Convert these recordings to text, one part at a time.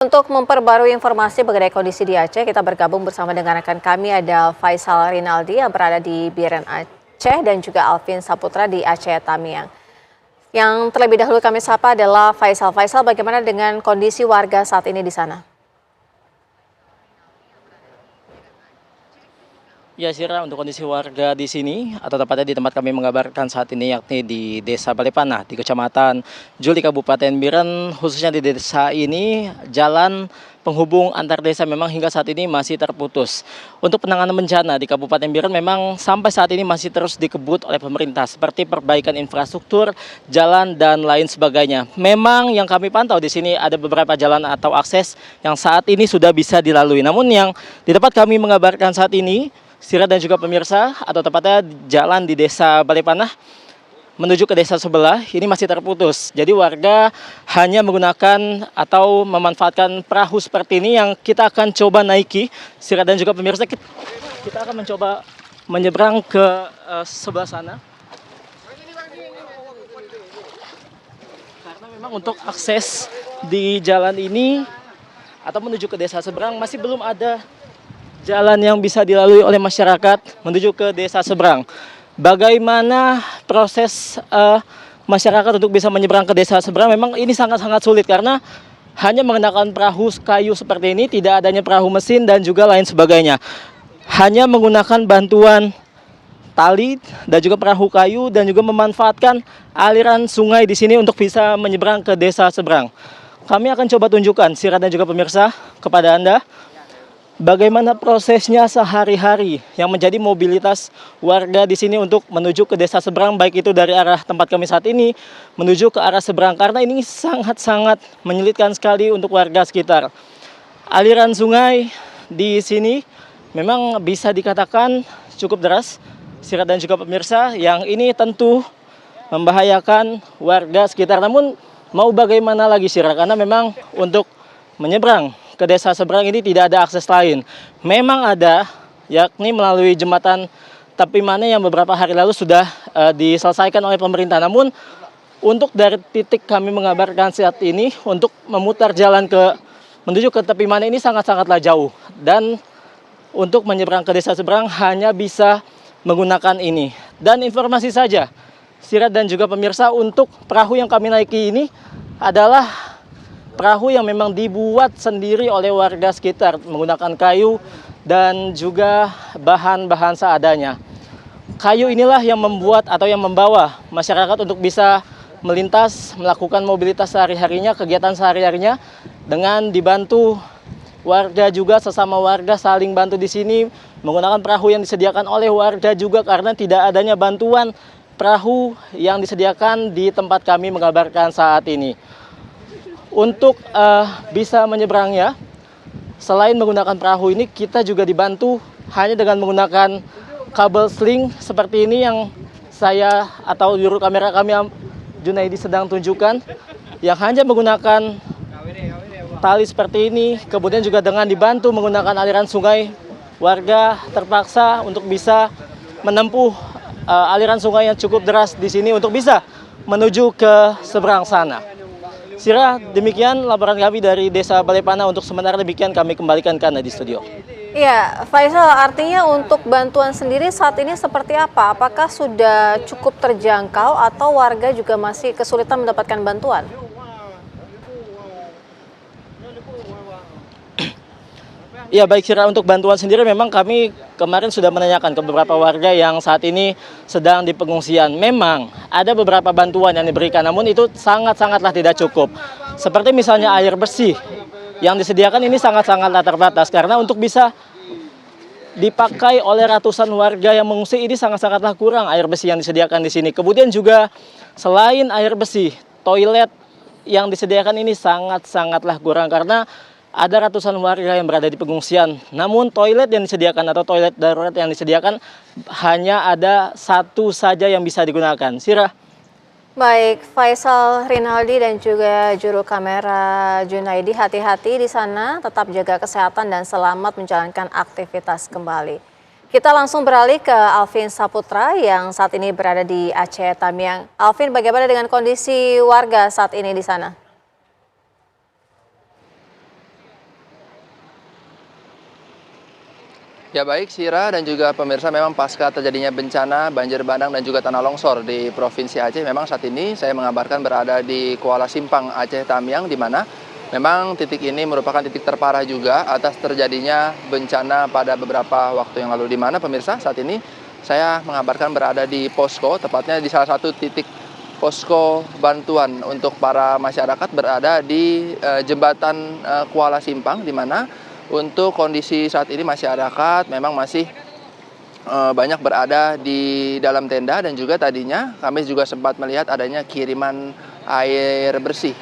untuk memperbarui informasi mengenai kondisi di Aceh, kita bergabung bersama dengan rekan kami ada Faisal Rinaldi yang berada di Biren Aceh dan juga Alvin Saputra di Aceh Tamiang. Yang terlebih dahulu kami sapa adalah Faisal. Faisal, bagaimana dengan kondisi warga saat ini di sana? Ya, Sira, untuk kondisi warga di sini atau tepatnya di tempat kami mengabarkan saat ini yakni di Desa Balepanah di Kecamatan Juli Kabupaten Biren, khususnya di desa ini jalan penghubung antar desa memang hingga saat ini masih terputus. Untuk penanganan bencana di Kabupaten Biren memang sampai saat ini masih terus dikebut oleh pemerintah seperti perbaikan infrastruktur, jalan dan lain sebagainya. Memang yang kami pantau di sini ada beberapa jalan atau akses yang saat ini sudah bisa dilalui. Namun yang di tempat kami mengabarkan saat ini Sira dan juga pemirsa atau tepatnya jalan di Desa Balepanah menuju ke desa sebelah ini masih terputus. Jadi warga hanya menggunakan atau memanfaatkan perahu seperti ini yang kita akan coba naiki. Sira dan juga pemirsa, kita akan mencoba menyeberang ke sebelah sana. Karena memang untuk akses di jalan ini atau menuju ke desa seberang masih belum ada jalan yang bisa dilalui oleh masyarakat menuju ke desa seberang. Bagaimana proses masyarakat untuk bisa menyeberang ke desa seberang? Memang ini sangat-sangat sulit karena hanya menggunakan perahu kayu seperti ini, tidak adanya perahu mesin dan juga lain sebagainya. Hanya menggunakan bantuan tali dan juga perahu kayu dan juga memanfaatkan aliran sungai di sini untuk bisa menyeberang ke desa seberang. Kami akan coba tunjukkan, Sira dan juga pemirsa, kepada Anda bagaimana prosesnya sehari-hari yang menjadi mobilitas warga di sini untuk menuju ke desa seberang, baik itu dari arah tempat kami saat ini menuju ke arah seberang, karena ini sangat-sangat menyulitkan sekali untuk warga sekitar. Aliran sungai di sini memang bisa dikatakan cukup deras, Sira dan juga pemirsa, yang ini tentu membahayakan warga sekitar. Namun mau bagaimana lagi, Sira, karena memang untuk menyeberang ke desa seberang ini tidak ada akses lain. Memang ada, yakni melalui jembatan Tepi Mane yang beberapa hari lalu sudah diselesaikan oleh pemerintah. Namun untuk dari titik kami mengabarkan saat ini untuk memutar jalan menuju ke Tepi Mane ini sangat-sangatlah jauh. Dan untuk menyeberang ke desa seberang hanya bisa menggunakan ini. Dan informasi saja, Sira dan juga pemirsa, untuk perahu yang kami naiki ini adalah perahu yang memang dibuat sendiri oleh warga sekitar menggunakan kayu dan juga bahan-bahan seadanya. Kayu inilah yang membuat atau yang membawa masyarakat untuk bisa melintas, melakukan mobilitas sehari-harinya, kegiatan sehari-harinya dengan dibantu warga juga, sesama warga saling bantu di sini menggunakan perahu yang disediakan oleh warga juga karena tidak adanya bantuan perahu yang disediakan di tempat kami mengabarkan saat ini. Untuk bisa menyeberangnya, selain menggunakan perahu ini, kita juga dibantu hanya dengan menggunakan kabel sling seperti ini yang saya atau juru kamera kami Junaidi sedang tunjukkan, yang hanya menggunakan tali seperti ini. Kemudian juga dengan dibantu menggunakan aliran sungai, warga terpaksa untuk bisa menempuh aliran sungai yang cukup deras di sini untuk bisa menuju ke seberang sana. Sira, demikian laporan kami dari Desa Balepanah. Untuk sementara demikian kami kembalikan ke Anda di studio. Iya, Faisal, artinya untuk bantuan sendiri saat ini seperti apa? Apakah sudah cukup terjangkau atau warga juga masih kesulitan mendapatkan bantuan? Ya, baik, Sira, untuk bantuan sendiri memang kami kemarin sudah menanyakan ke beberapa warga yang saat ini sedang di pengungsian. Memang ada beberapa bantuan yang diberikan, namun itu sangat-sangatlah tidak cukup. Seperti misalnya air bersih yang disediakan ini sangat-sangatlah terbatas karena untuk bisa dipakai oleh ratusan warga yang mengungsi ini sangat-sangatlah kurang air bersih yang disediakan di sini. Kemudian juga selain air bersih, toilet yang disediakan ini sangat-sangatlah kurang karena ada ratusan warga yang berada di pengungsian. Namun toilet yang disediakan atau toilet darurat yang disediakan hanya ada satu saja yang bisa digunakan. Sira. Baik, Faisal Rinaldi dan juga juru kamera Junaidi, hati-hati di sana, tetap jaga kesehatan dan selamat menjalankan aktivitas kembali. Kita langsung beralih ke Alvin Saputra yang saat ini berada di Aceh Tamiang. Alvin, bagaimana dengan kondisi warga saat ini di sana? Ya baik, Sira dan juga pemirsa, memang pasca terjadinya bencana banjir bandang dan juga tanah longsor di Provinsi Aceh, memang saat ini saya mengabarkan berada di Kuala Simpang, Aceh Tamiang, di mana memang titik ini merupakan titik terparah juga atas terjadinya bencana pada beberapa waktu yang lalu, di mana pemirsa saat ini saya mengabarkan berada di posko, tepatnya di salah satu titik posko bantuan untuk para masyarakat berada di jembatan Kuala Simpang, di mana untuk kondisi saat ini masyarakat memang masih banyak berada di dalam tenda, dan juga tadinya kami juga sempat melihat adanya kiriman air bersih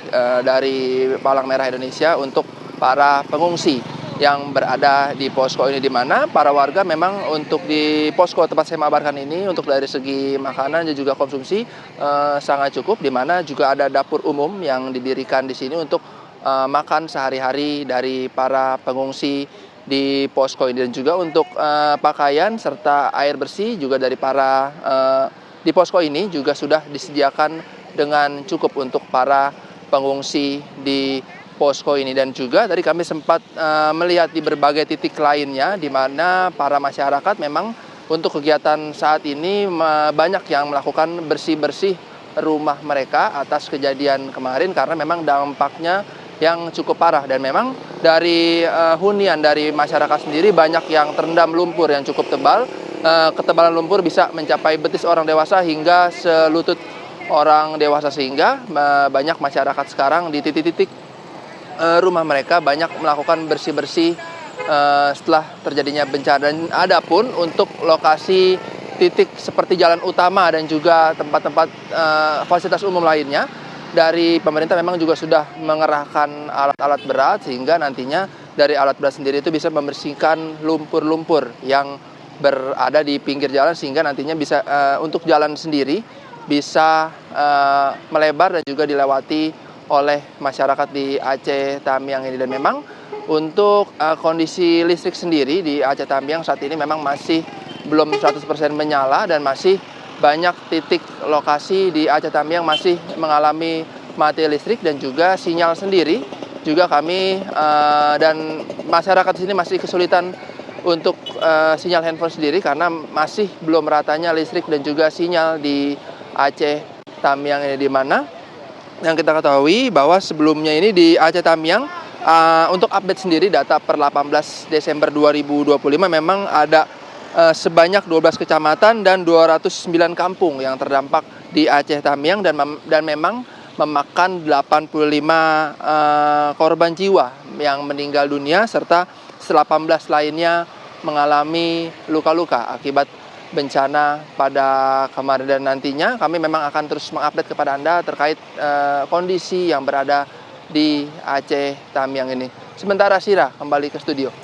dari Palang Merah Indonesia untuk para pengungsi yang berada di posko ini, di mana para warga memang untuk di posko tempat saya mengabarkan ini untuk dari segi makanan dan juga konsumsi sangat cukup, di mana juga ada dapur umum yang didirikan di sini untuk makan sehari-hari dari para pengungsi di posko ini, dan juga untuk pakaian serta air bersih juga dari para di posko ini juga sudah disediakan dengan cukup untuk para pengungsi di posko ini. Dan juga tadi kami sempat melihat di berbagai titik lainnya di mana para masyarakat memang untuk kegiatan saat ini banyak yang melakukan bersih-bersih rumah mereka atas kejadian kemarin, karena memang dampaknya yang cukup parah, dan memang dari hunian dari masyarakat sendiri banyak yang terendam lumpur yang cukup tebal. Ketebalan lumpur bisa mencapai betis orang dewasa hingga selutut orang dewasa, sehingga banyak masyarakat sekarang di titik-titik rumah mereka banyak melakukan bersih-bersih setelah terjadinya bencana. Dan ada pun untuk lokasi titik seperti jalan utama dan juga tempat-tempat fasilitas umum lainnya, dari pemerintah memang juga sudah mengerahkan alat-alat berat, sehingga nantinya dari alat berat sendiri itu bisa membersihkan lumpur-lumpur yang berada di pinggir jalan, sehingga nantinya bisa untuk jalan sendiri bisa melebar dan juga dilewati oleh masyarakat di Aceh Tamiang ini. Dan memang untuk kondisi listrik sendiri di Aceh Tamiang saat ini memang masih belum 100% menyala, dan masih banyak titik lokasi di Aceh Tamiang masih mengalami mati listrik, dan juga sinyal sendiri juga kami dan masyarakat di sini masih kesulitan untuk sinyal handphone sendiri, karena masih belum meratanya listrik dan juga sinyal di Aceh Tamiang ini, di mana yang kita ketahui bahwa sebelumnya ini di Aceh Tamiang untuk update sendiri data per 18 Desember 2025 memang ada sebanyak 12 kecamatan dan 209 kampung yang terdampak di Aceh Tamiang, dan memang memakan 85 korban jiwa yang meninggal dunia, serta 18 lainnya mengalami luka-luka akibat bencana pada kemarin. Dan nantinya kami memang akan terus mengupdate kepada Anda terkait kondisi yang berada di Aceh Tamiang ini. Sementara Sira kembali ke studio.